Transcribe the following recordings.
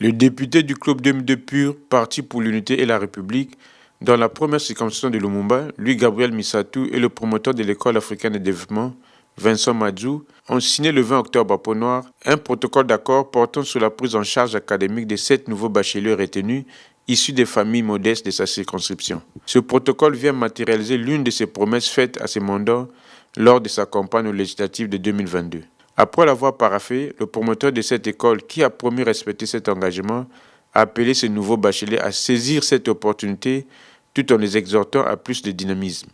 Le député du Club 2002 PUR, Parti pour l'Unité et la République, dans la première circonscription de Lumumba, Louis-Gabriel Missatou et le promoteur de l'École africaine de développement, Vincent Madzou, ont signé le 20 octobre à Pont-Noir un protocole d'accord portant sur la prise en charge académique de 7 nouveaux bacheliers retenus issus des familles modestes de sa circonscription. Ce protocole vient matérialiser l'une de ses promesses faites à ses mandats lors de sa campagne aux législatives de 2022. Après l'avoir paraphé, le promoteur de cette école, qui a promis respecter cet engagement, a appelé ces nouveaux bacheliers à saisir cette opportunité tout en les exhortant à plus de dynamisme.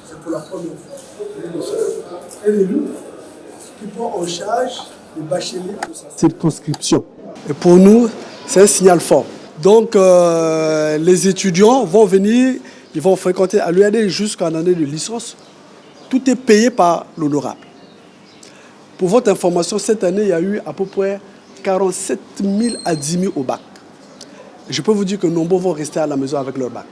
C'est pour la première fois. Un élu qui prend en charge les bacheliers de sa circonscription. Et pour nous, c'est un signal fort. Donc, les étudiants vont venir, ils vont fréquenter à l'UAD jusqu'en année de licence. Tout est payé par l'honorable. Pour votre information, cette année, il y a eu à peu près 47 000 admis au bac. Je peux vous dire que nombreux vont rester à la maison avec leur bac.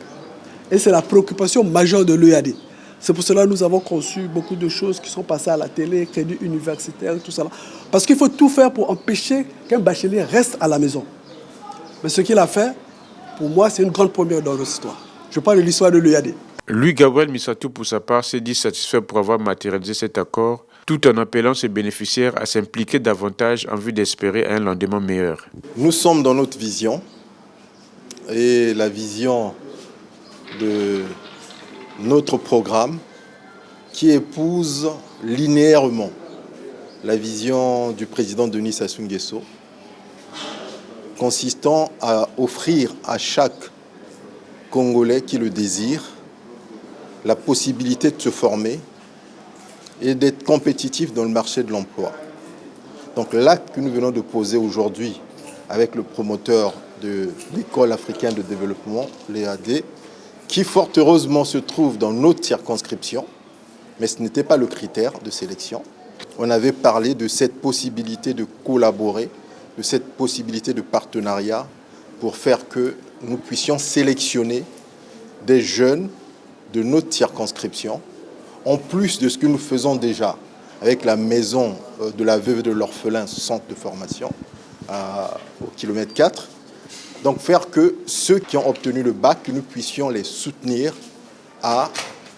Et c'est la préoccupation majeure de l'UAD. C'est pour cela que nous avons conçu beaucoup de choses qui sont passées à la télé, crédit universitaire, tout ça. Parce qu'il faut tout faire pour empêcher qu'un bachelier reste à la maison. Mais ce qu'il a fait, pour moi, c'est une grande première dans notre histoire. Je parle de l'histoire de l'UAD. Louis-Gabriel Missatou, pour sa part, s'est dit satisfait pour avoir matérialisé cet accord, tout en appelant ses bénéficiaires à s'impliquer davantage en vue d'espérer un lendemain meilleur. Nous sommes dans notre vision, et la vision de notre programme qui épouse linéairement la vision du président Denis Sassou Nguesso, consistant à offrir à chaque Congolais qui le désire la possibilité de se former et d'être compétitif dans le marché de l'emploi. Donc l'acte que nous venons de poser aujourd'hui avec le promoteur de l'École africaine de développement, l'EAD, qui fort heureusement se trouve dans notre circonscription, mais ce n'était pas le critère de sélection. On avait parlé de cette possibilité de collaborer, de cette possibilité de partenariat pour faire que nous puissions sélectionner des jeunes de notre circonscription, en plus de ce que nous faisons déjà avec la maison de la veuve de l'orphelin, centre de formation au kilomètre 4. Donc faire que ceux qui ont obtenu le bac, que nous puissions les soutenir à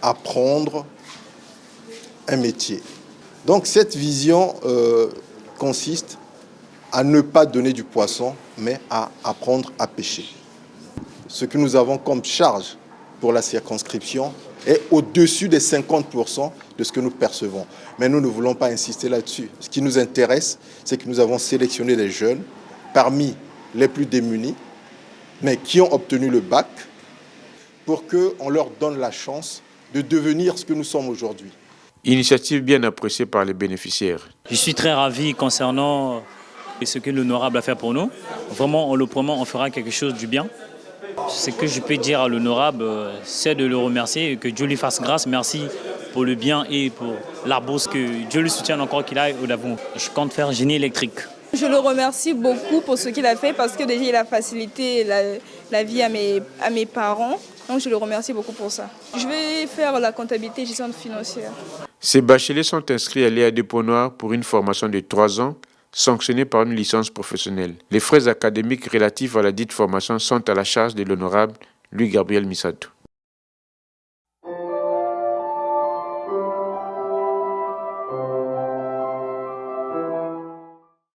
apprendre un métier. Donc cette vision consiste à ne pas donner du poisson, mais à apprendre à pêcher. Ce que nous avons comme charge pour la circonscription est au-dessus des 50% de ce que nous percevons. Mais nous ne voulons pas insister là-dessus. Ce qui nous intéresse, c'est que nous avons sélectionné des jeunes parmi les plus démunis, mais qui ont obtenu le bac pour qu'on leur donne la chance de devenir ce que nous sommes aujourd'hui. Initiative bien appréciée par les bénéficiaires. Je suis très ravi concernant ce que l'honorable a fait pour nous. Vraiment, on le promet, on fera quelque chose du bien. Ce que je peux dire à l'honorable, c'est de le remercier et que Dieu lui fasse grâce. Merci pour le bien et pour la bourse, que Dieu lui soutienne encore qu'il aille au-devant. Je compte faire génie électrique. Je le remercie beaucoup pour ce qu'il a fait parce que déjà il a facilité la vie à mes parents. Donc je le remercie beaucoup pour ça. Je vais faire la comptabilité et gestion financière. Ces bacheliers sont inscrits à l'EAD Pont-Noir pour une formation de 3 ans, sanctionnée par une licence professionnelle. Les frais académiques relatifs à la dite formation sont à la charge de l'honorable Louis-Gabriel Missatou.